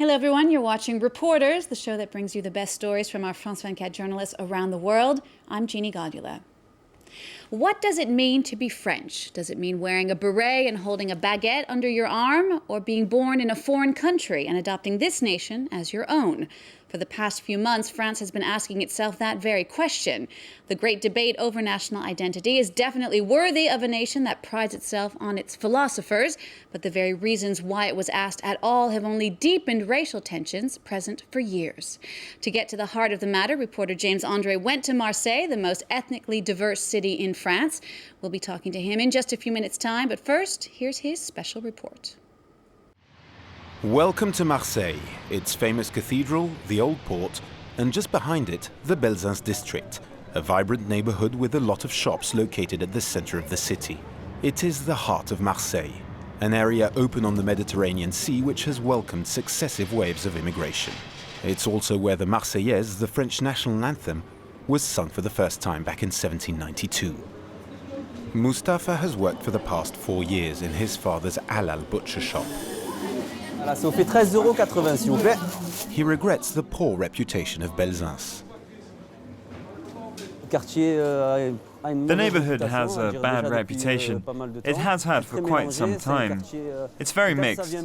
Hello everyone, you're watching Reporters, the show that brings you the best stories from our France 24 journalists around the world. I'm Jeannie Godula. What does it mean to be French? Does it mean wearing a beret and holding a baguette under your arm, or being born in a foreign country and adopting this nation as your own? For the past few months, France has been asking itself that very question. The great debate over national identity is definitely worthy of a nation that prides itself on its philosophers, but the very reasons why it was asked at all have only deepened racial tensions present for years. To get to the heart of the matter, reporter James André went to Marseille, the most ethnically diverse city in France. We'll be talking to him in just a few minutes' time, but first, here's his special report. Welcome to Marseille, its famous cathedral, the Old Port, and just behind it, the Belzunce district, a vibrant neighborhood with a lot of shops located at the center of the city. It is the heart of Marseille, an area open on the Mediterranean Sea which has welcomed successive waves of immigration. It's also where the Marseillaise, the French national anthem, was sung for the first time back in 1792. Mustafa has worked for the past 4 years in his father's halal butcher shop. He regrets the poor reputation of Belzunce. The neighborhood has a bad reputation. It has had for quite some time. It's very mixed.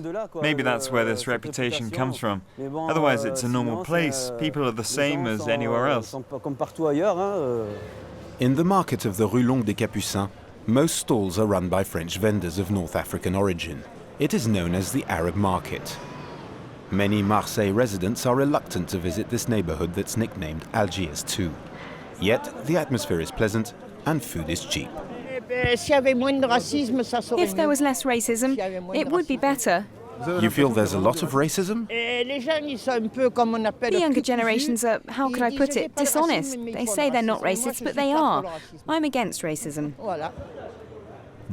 Maybe that's where this reputation comes from. Otherwise, it's a normal place. People are the same as anywhere else. In the market of the Rue Longue des Capucins, most stalls are run by French vendors of North African origin. It is known as the Arab market. Many Marseille residents are reluctant to visit this neighborhood that's nicknamed Algiers 2. Yet, the atmosphere is pleasant and food is cheap. If there was less racism, it would be better. You feel there's a lot of racism? The younger generations are, how could I put it, dishonest. They say they're not racist, but they are. I'm against racism.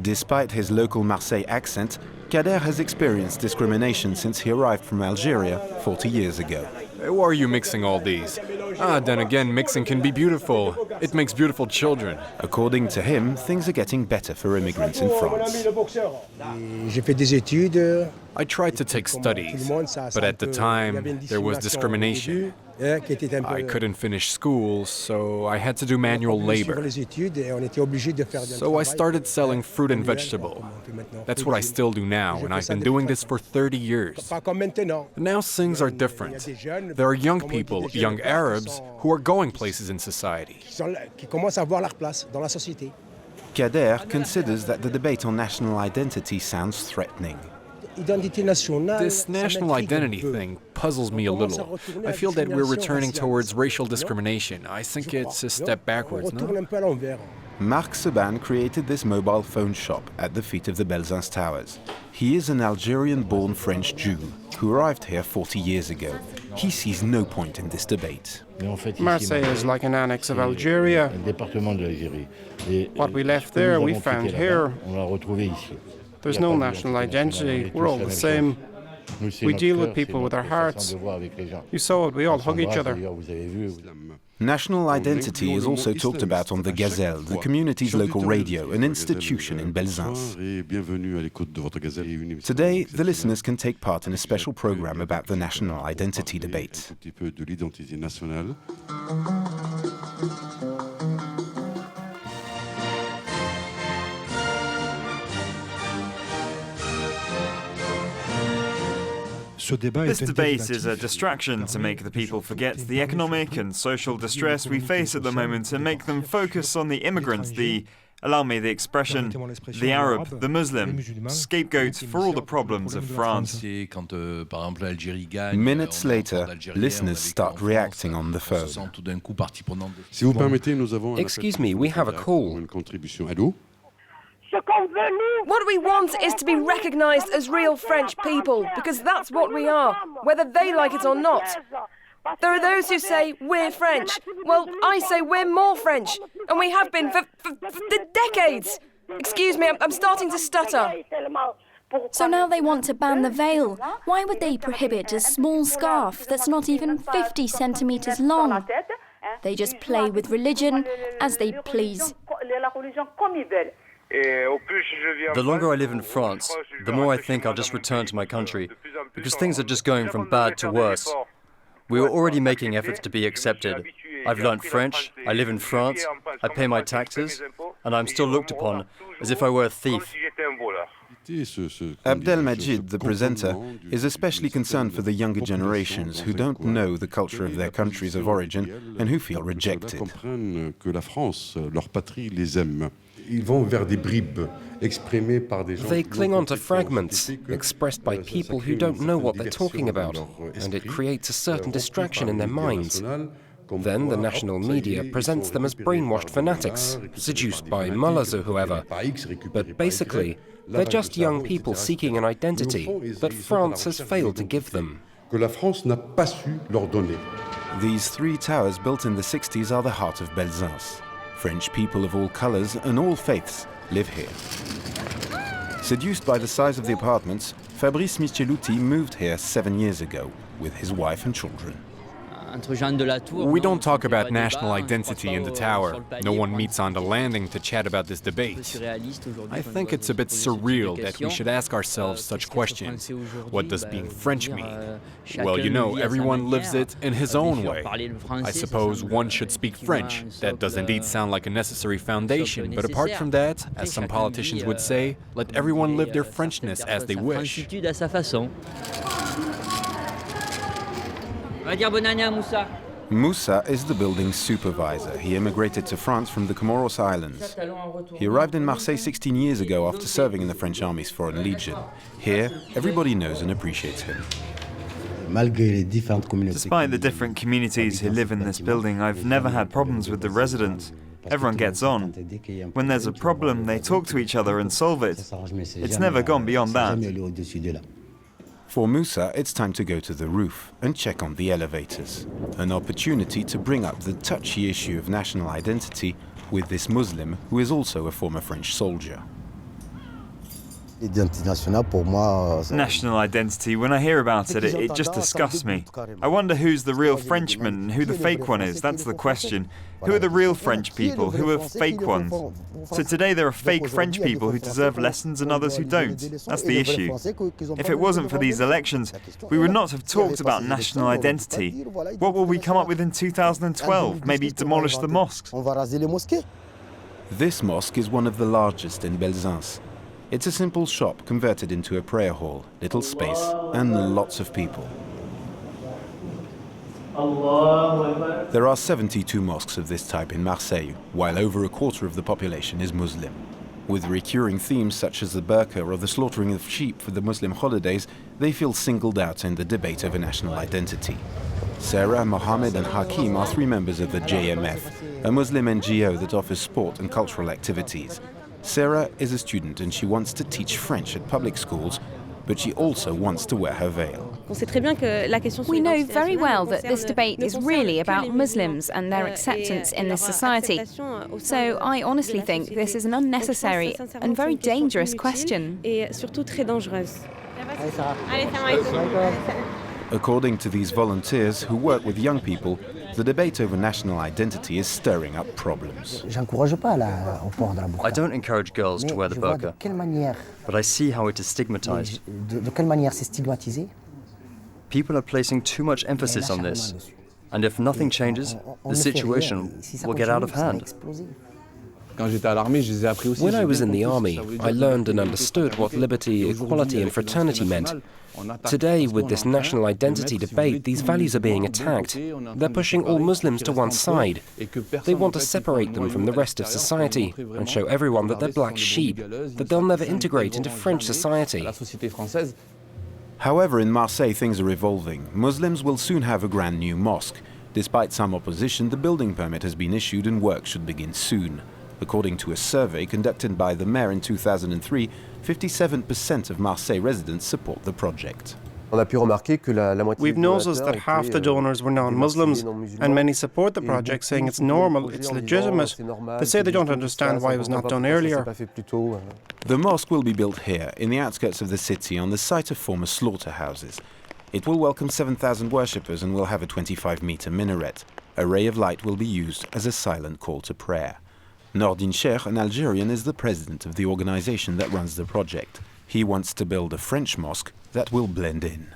Despite his local Marseille accent, Kader has experienced discrimination since he arrived from Algeria 40 years ago. Why are you mixing all these? Then again, mixing can be beautiful. It makes beautiful children. According to him, things are getting better for immigrants in France. I tried to take studies, but at the time, there was discrimination. I couldn't finish school, so I had to do manual labor. So I started selling fruit and vegetable. That's what I still do now, and I've been doing this for 30 years. Now things are different. There are young people, young Arabs, who are going places in society. Kader considers that the debate on national identity sounds threatening. This national identity thing puzzles me a little. I feel that we're returning towards racial discrimination. I think it's a step backwards, no? Marc Seban created this mobile phone shop at the feet of the Belzunce Towers. He is an Algerian-born French Jew who arrived here 40 years ago. He sees no point in this debate. Marseille is like an annex of Algeria. What we left there, we found here. There's no national identity. We're all the same. We deal with people with our hearts. You saw it, we all hug each other. National identity is also talked about on the Gazelle, the community's local radio, an institution in Belzunce. Today, the listeners can take part in a special program about the national identity debate. This debate is a distraction to make the people forget the economic and social distress we face at the moment and make them focus on the immigrants, allow me the expression, the Arab, the Muslim, scapegoat for all the problems of France. Minutes later, listeners start reacting on the phone. Excuse me, we have a call. What we want is to be recognised as real French people, because that's what we are, whether they like it or not. There are those who say we're French. Well, I say we're more French, and we have been for decades. Excuse me, I'm starting to stutter. So now they want to ban the veil. Why would they prohibit a small scarf that's not even 50 centimetres long? They just play with religion as they please. The longer I live in France, the more I think I'll just return to my country, because things are just going from bad to worse. We were already making efforts to be accepted. I've learnt French, I live in France, I pay my taxes, and I'm still looked upon as if I were a thief. Abdelmajid, the presenter, is especially concerned for the younger generations who don't know the culture of their countries of origin and who feel rejected. They cling on to fragments expressed by people who don't know what they're talking about, and it creates a certain distraction in their minds. Then the national media presents them as brainwashed fanatics, seduced by mullahs or whoever. But basically, they're just young people seeking an identity that France has failed to give them. These three towers built in the 60s are the heart of Belzunce. French people of all colors and all faiths live here. Seduced by the size of the apartments, Fabrice Micheluti moved here 7 years ago with his wife and children. We don't talk about national identity in the tower. No one meets on the landing to chat about this debate. I think it's a bit surreal that we should ask ourselves such questions. What does being French mean? Well, you know, everyone lives it in his own way. I suppose one should speak French. That does indeed sound like a necessary foundation, but apart from that, as some politicians would say, let everyone live their Frenchness as they wish. Moussa is the building's supervisor. He immigrated to France from the Comoros Islands. He arrived in Marseille 16 years ago after serving in the French Army's Foreign Legion. Here, everybody knows and appreciates him. Despite the different communities who live in this building, I've never had problems with the residents. Everyone gets on. When there's a problem, they talk to each other and solve it. It's never gone beyond that. For Moussa, it's time to go to the roof and check on the elevators. An opportunity to bring up the touchy issue of national identity with this Muslim who is also a former French soldier. National identity, when I hear about it, it just disgusts me. I wonder who's the real Frenchman and who the fake one is. That's the question. Who are the real French people? Who are fake ones? So today there are fake French people who deserve lessons and others who don't. That's the issue. If it wasn't for these elections, we would not have talked about national identity. What will we come up with in 2012? Maybe demolish the mosques? This mosque is one of the largest in Belzunce. It's a simple shop converted into a prayer hall, little space, and lots of people. There are 72 mosques of this type in Marseille, while over a quarter of the population is Muslim. With recurring themes such as the burqa or the slaughtering of sheep for the Muslim holidays, they feel singled out in the debate over national identity. Sarah, Mohammed and Hakim are three members of the JMF, a Muslim NGO that offers sport and cultural activities. Sarah is a student and she wants to teach French at public schools, but she also wants to wear her veil. We know very well that this debate is really about Muslims and their acceptance in this society. So I honestly think this is an unnecessary and very dangerous question. According to these volunteers who work with young people, the debate over national identity is stirring up problems. I don't encourage girls to wear the burqa, but I see how it is stigmatized. People are placing too much emphasis on this, and if nothing changes, the situation will get out of hand. When I was in the army, I learned and understood what liberty, equality and fraternity meant. Today, with this national identity debate, these values are being attacked. They're pushing all Muslims to one side. They want to separate them from the rest of society and show everyone that they're black sheep, that they'll never integrate into French society. However, in Marseille things are evolving. Muslims will soon have a brand new mosque. Despite some opposition, the building permit has been issued and work should begin soon. According to a survey conducted by the mayor in 2003, 57% of Marseille residents support the project. We've noticed that half the donors were non-Muslims, and many support the project, saying it's normal, it's legitimate. They say they don't understand why it was not done earlier. The mosque will be built here, in the outskirts of the city, on the site of former slaughterhouses. It will welcome 7,000 worshippers and will have a 25-meter minaret. A ray of light will be used as a silent call to prayer. Nordin Cheikh, an Algerian, is the president of the organization that runs the project. He wants to build a French mosque that will blend in.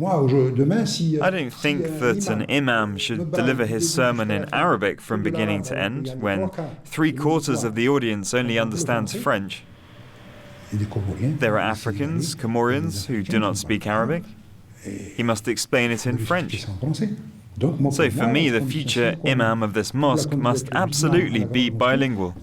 I don't think that an imam should deliver his sermon in Arabic from beginning to end when 3/4 of the audience only understands French. There are Africans, Comorians, who do not speak Arabic. He must explain it in French. So for me, the future imam of this mosque must absolutely be bilingual.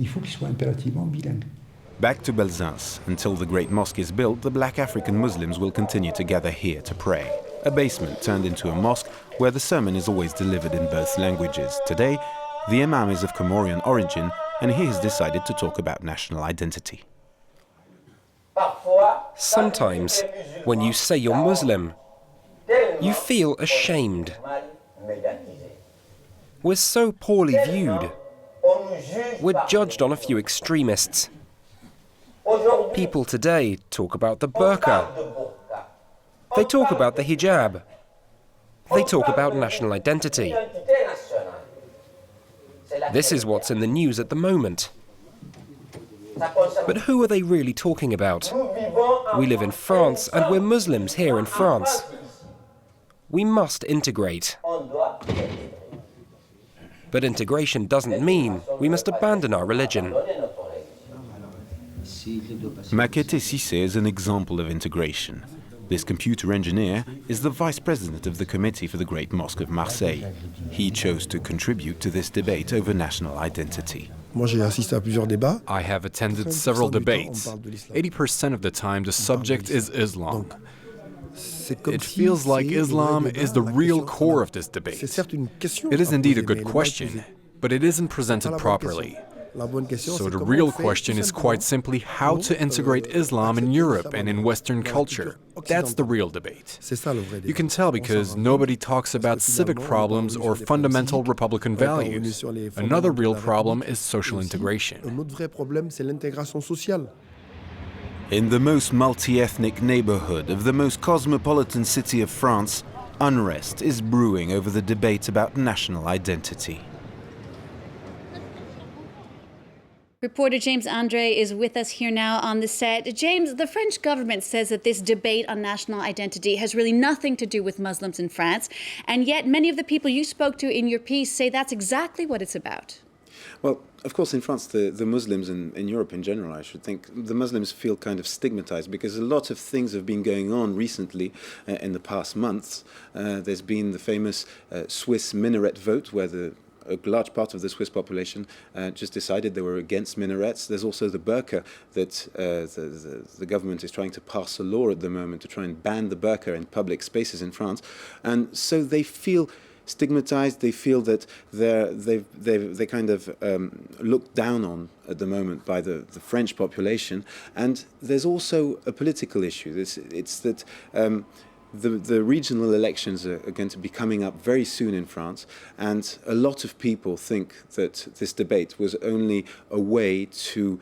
Back to Belzunce. Until the great mosque is built, the black African Muslims will continue to gather here to pray. A basement turned into a mosque where the sermon is always delivered in both languages. Today, the imam is of Comorian origin, and he has decided to talk about national identity. Sometimes, when you say you're Muslim, you feel ashamed. We're so poorly viewed. We're judged on a few extremists. People today talk about the burqa. They talk about the hijab. They talk about national identity. This is what's in the news at the moment. But who are they really talking about? We live in France and we're Muslims here in France. We must integrate. But integration doesn't mean we must abandon our religion. Makete Cissé is an example of integration. This computer engineer is the vice president of the Committee for the Great Mosque of Marseille. He chose to contribute to this debate over national identity. I have attended several debates. 80% of the time the subject is Islam. It feels like Islam is the real core of this debate. It is indeed a good question, but it isn't presented properly. So the real question is quite simply how to integrate Islam in Europe and in Western culture. That's the real debate. You can tell because nobody talks about civic problems or fundamental Republican values. Another real problem is social integration. In the most multi-ethnic neighborhood of the most cosmopolitan city of France, unrest is brewing over the debate about national identity. Reporter James André is with us here now on the set. James, the French government says that this debate on national identity has really nothing to do with Muslims in France, and yet many of the people you spoke to in your piece say that's exactly what it's about. Well, of course, in France, the Muslims, in Europe in general, I should think, the Muslims feel kind of stigmatized because a lot of things have been going on recently in the past months. There's been the famous Swiss minaret vote where a large part of the Swiss population just decided they were against minarets. There's also the burqa that the government is trying to pass a law at the moment to try and ban the burqa in public spaces in France. And so they feel stigmatized. They feel that they kind of looked down on at the moment by the French population. And there's also a political issue. It's that the regional elections are going to be coming up very soon in France, and a lot of people think that this debate was only a way to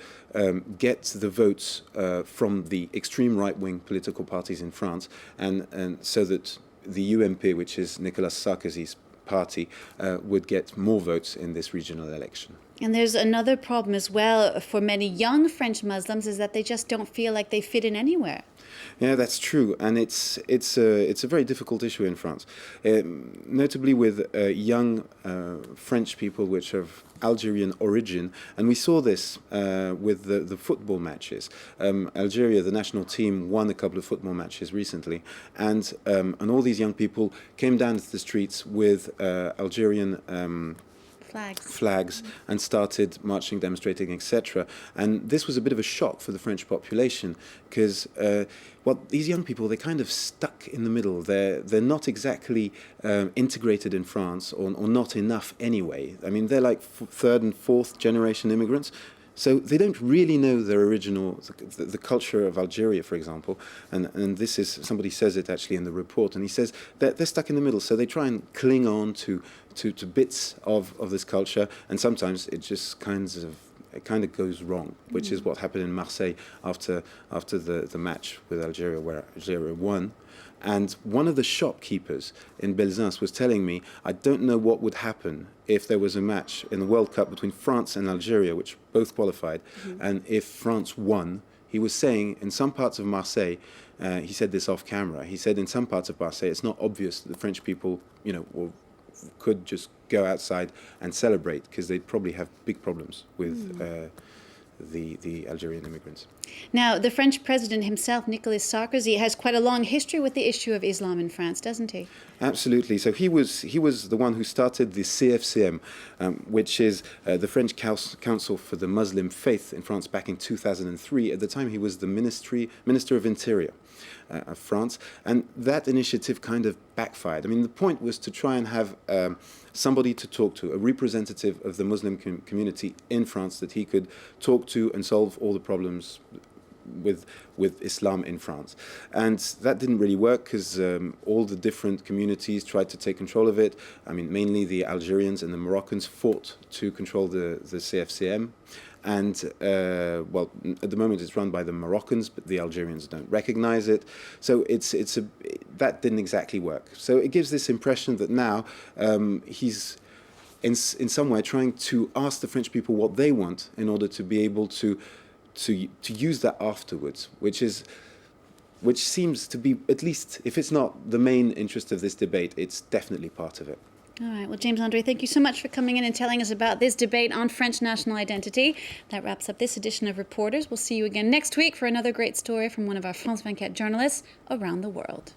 get the votes from the extreme right-wing political parties in France, and so that the UMP, which is Nicolas Sarkozy's party, would get more votes in this regional election. And there's another problem as well for many young French Muslims, is that they just don't feel like they fit in anywhere. Yeah, that's true, and it's a very difficult issue in France, notably with young French people which are of Algerian origin, and we saw this with the football matches. Algeria, the national team, won a couple of football matches recently, and all these young people came down to the streets with Algerian flags and started marching, demonstrating, etc. And this was a bit of a shock for the French population because, these young people, they're kind of stuck in the middle. They're not exactly integrated in France, or not enough anyway. I mean, they're like third and fourth generation immigrants. So they don't really know their original, the culture of Algeria, for example. And this is, somebody says it actually in the report, and he says that they're stuck in the middle. So they try and cling on to bits of this culture, and sometimes it just kind of it kind of goes wrong, which is what happened in Marseille after the match with Algeria, where Algeria won. And one of the shopkeepers in Belzunce was telling me, I don't know what would happen if there was a match in the World Cup between France and Algeria, which both qualified, and if France won. He was saying in some parts of Marseille, he said this off camera, he said in some parts of Marseille it's not obvious that the French people, could just go outside and celebrate, because they'd probably have big problems with the Algerian immigrants. Now, the French president himself, Nicolas Sarkozy, has quite a long history with the issue of Islam in France, doesn't he? Absolutely. So he was the one who started the CFCM, which is the French Council for the Muslim Faith in France back in 2003. At the time, he was the Minister of Interior of France, and that initiative kind of backfired. I mean, the point was to try and have somebody to talk to, a representative of the Muslim community in France that he could talk to and solve all the problems with Islam in France. And that didn't really work, because all the different communities tried to take control of it. I mean, mainly the Algerians and the Moroccans fought to control the CFCM. And, at the moment it's run by the Moroccans, but the Algerians don't recognize it. So that didn't exactly work. So it gives this impression that now he's in some way trying to ask the French people what they want in order to be able to use that afterwards, which seems to be, at least if it's not the main interest of this debate, it's definitely part of it. All right. Well, James André, thank you so much for coming in and telling us about this debate on French national identity. That wraps up this edition of Reporters. We'll see you again next week for another great story from one of our France 24 journalists around the world.